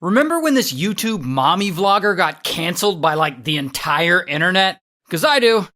Remember when this YouTube mommy vlogger got canceled by like the entire internet? 'Cause I do.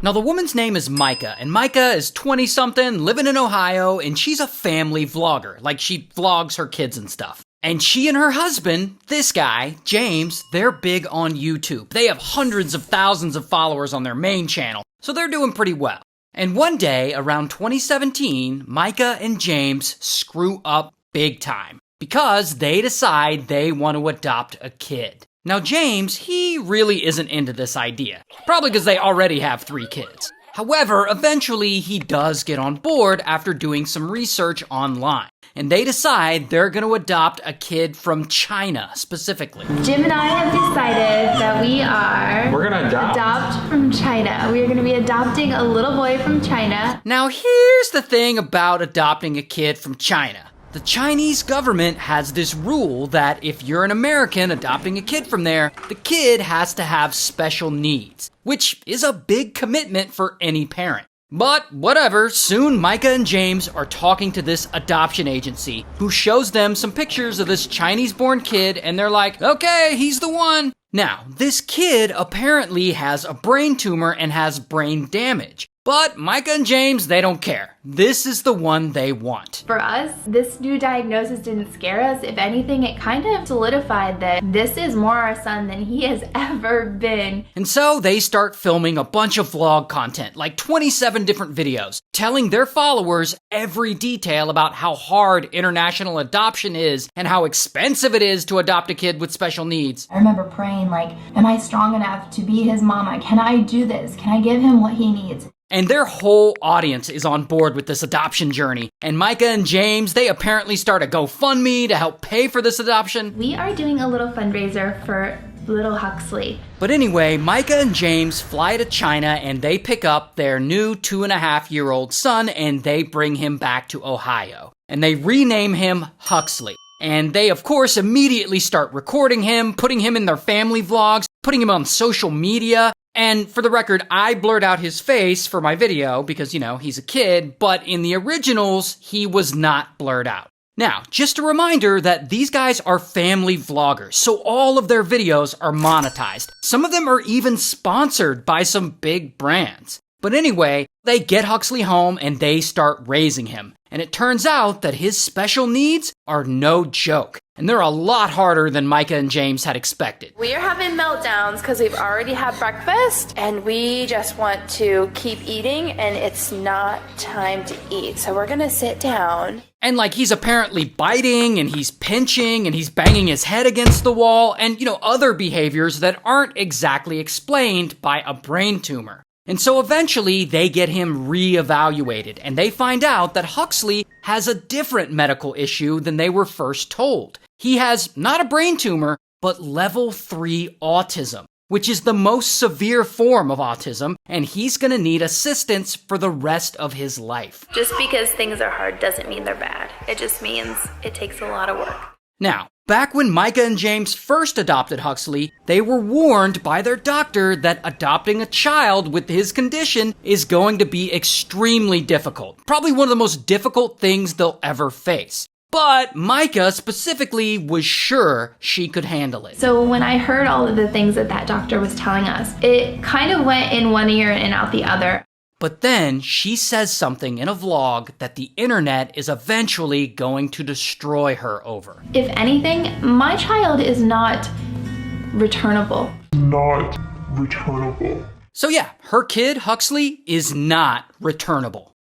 Now the woman's name is Myka, and Myka is 20-something, living in Ohio, and she's a family vlogger. Like she vlogs her kids and stuff. And she and her husband, this guy, James, they're big on YouTube. They have hundreds of thousands of followers on their main channel, so they're doing pretty well. And one day, around 2017, Myka and James screw up big time because they decide they want to adopt a kid. Now James, he really isn't into this idea, probably because they already have 3 kids. However, eventually he does get on board after doing some research online. And they decide they're going to adopt a kid from China, specifically. Jim and I have decided that we're going to adopt from China. We are going to be adopting a little boy from China. Now here's the thing about adopting a kid from China. The Chinese government has this rule that if you're an American adopting a kid from there, the kid has to have special needs, which is a big commitment for any parent. But whatever, soon Myka and James are talking to this adoption agency who shows them some pictures of this Chinese-born kid and they're like, okay, he's the one. Now, this kid apparently has a brain tumor and has brain damage. But Myka and James, they don't care. This is the one they want. For us, this new diagnosis didn't scare us. If anything, it kind of solidified that this is more our son than he has ever been. And so they start filming a bunch of vlog content, like 27 different videos, telling their followers every detail about how hard international adoption is and how expensive it is to adopt a kid with special needs. I remember praying like, am I strong enough to be his mama? Can I do this? Can I give him what he needs? And their whole audience is on board with this adoption journey. And Myka and James, they apparently start a GoFundMe to help pay for this adoption. We are doing a little fundraiser for little Huxley. But anyway, Myka and James fly to China and they pick up their new 2.5-year-old son and they bring him back to Ohio. And they rename him Huxley. And they, of course, immediately start recording him, putting him in their family vlogs, putting him on social media. And for the record, I blurred out his face for my video because, you know, he's a kid, but in the originals, he was not blurred out. Now, just a reminder that these guys are family vloggers, so all of their videos are monetized. Some of them are even sponsored by some big brands. But anyway, they get Huxley home and they start raising him. And it turns out that his special needs are no joke. And they're a lot harder than Myka and James had expected. We are having meltdowns because we've already had breakfast and we just want to keep eating and it's not time to eat. So we're gonna sit down. And like he's apparently biting and he's pinching and he's banging his head against the wall and, you know, other behaviors that aren't exactly explained by a brain tumor. And so eventually they get him re-evaluated and they find out that Huxley has a different medical issue than they were first told. He has not a brain tumor, but level 3 autism, which is the most severe form of autism, and he's gonna need assistance for the rest of his life. Just because things are hard doesn't mean they're bad. It just means it takes a lot of work. Now, back when Myka and James first adopted Huxley, they were warned by their doctor that adopting a child with his condition is going to be extremely difficult. Probably one of the most difficult things they'll ever face. But Myka specifically was sure she could handle it. So when I heard all of the things that that doctor was telling us, it kind of went in one ear and out the other. But then she says something in a vlog that the internet is eventually going to destroy her over. If anything, my child is not returnable. Not returnable. So yeah, her kid, Huxley, is not returnable.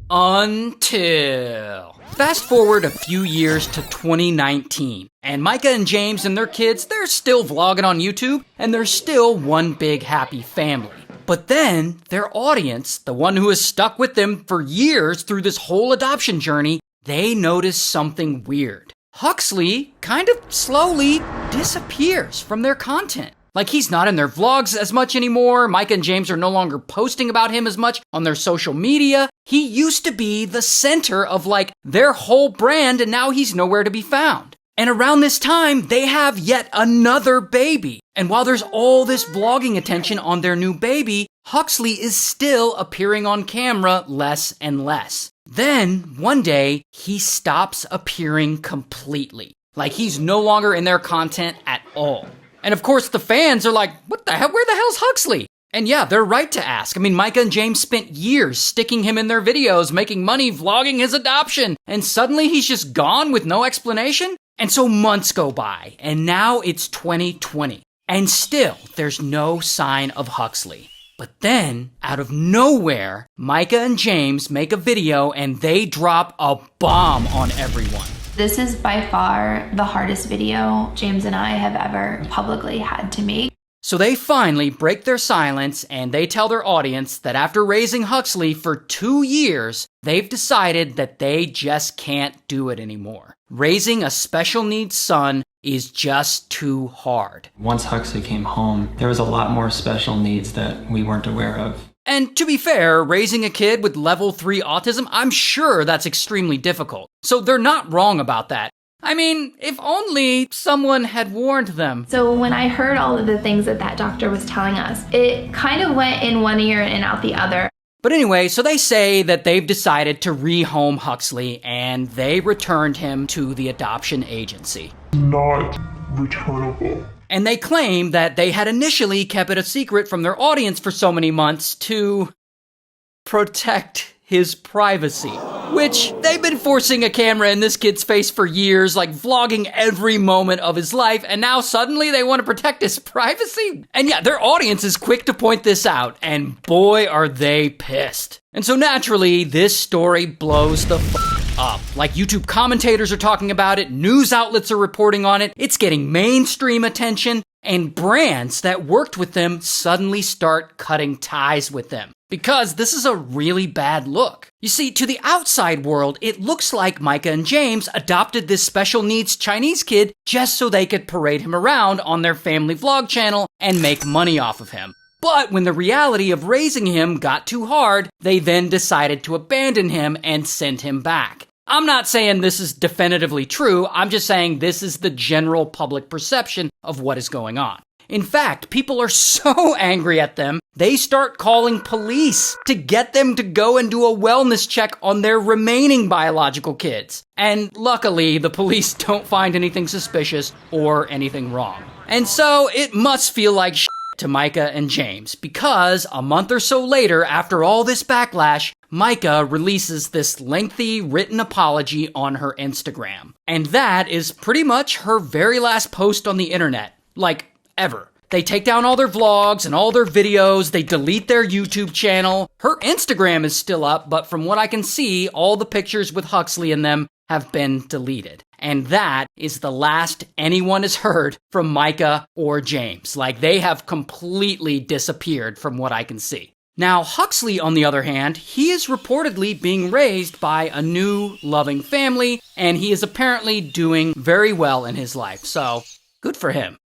Until... Fast forward a few years to 2019, and Myka and James and their kids, they're still vlogging on YouTube, and they're still one big happy family. But then, their audience, the one who has stuck with them for years through this whole adoption journey, they notice something weird. Huxley kind of slowly disappears from their content. Like he's not in their vlogs as much anymore. Myka and James are no longer posting about him as much on their social media. He used to be the center of like their whole brand and now he's nowhere to be found. And around this time, they have yet another baby. And while there's all this vlogging attention on their new baby, Huxley is still appearing on camera less and less. Then, one day, he stops appearing completely. Like, he's no longer in their content at all. And of course, the fans are like, what the hell? Where the hell's Huxley? And yeah, they're right to ask. I mean, Myka and James spent years sticking him in their videos, making money, vlogging his adoption, and suddenly he's just gone with no explanation? And so months go by, and now it's 2020, and still there's no sign of Huxley. But then, out of nowhere, Myka and James make a video and they drop a bomb on everyone. This is by far the hardest video James and I have ever publicly had to make. So they finally break their silence and they tell their audience that after raising Huxley for 2 years, they've decided that they just can't do it anymore. Raising a special needs son is just too hard. Once Huxley came home, there was a lot more special needs that we weren't aware of. And to be fair, raising a kid with level 3 autism, I'm sure that's extremely difficult. So they're not wrong about that. I mean, if only someone had warned them. So when I heard all of the things that doctor was telling us, it kind of went in one ear and out the other. But anyway, so they say that they've decided to rehome Huxley and they returned him to the adoption agency. Not returnable. And they claim that they had initially kept it a secret from their audience for so many months to protect his privacy. Which, they've been forcing a camera in this kid's face for years, like vlogging every moment of his life, and now suddenly they want to protect his privacy? And yeah, their audience is quick to point this out, and boy are they pissed. And so naturally, this story blows the up. Like, YouTube commentators are talking about it, news outlets are reporting on it, it's getting mainstream attention, and brands that worked with them suddenly start cutting ties with them. Because this is a really bad look. You see, to the outside world, it looks like Myka and James adopted this special needs Chinese kid just so they could parade him around on their family vlog channel and make money off of him. But when the reality of raising him got too hard, they then decided to abandon him and send him back. I'm not saying this is definitively true, I'm just saying this is the general public perception of what is going on. In fact, people are so angry at them, they start calling police to get them to go and do a wellness check on their remaining biological kids. And luckily, the police don't find anything suspicious or anything wrong. And so, it must feel like shit to Myka and James, because a month or so later, after all this backlash, Myka releases this lengthy written apology on her Instagram. And that is pretty much her very last post on the internet. Like, ever. They take down all their vlogs and all their videos, they delete their YouTube channel. Her Instagram is still up, but from what I can see, all the pictures with Huxley in them have been deleted. And that is the last anyone has heard from Myka or James. Like, they have completely disappeared from what I can see. Now, Huxley, on the other hand, he is reportedly being raised by a new, loving family, and he is apparently doing very well in his life, so good for him.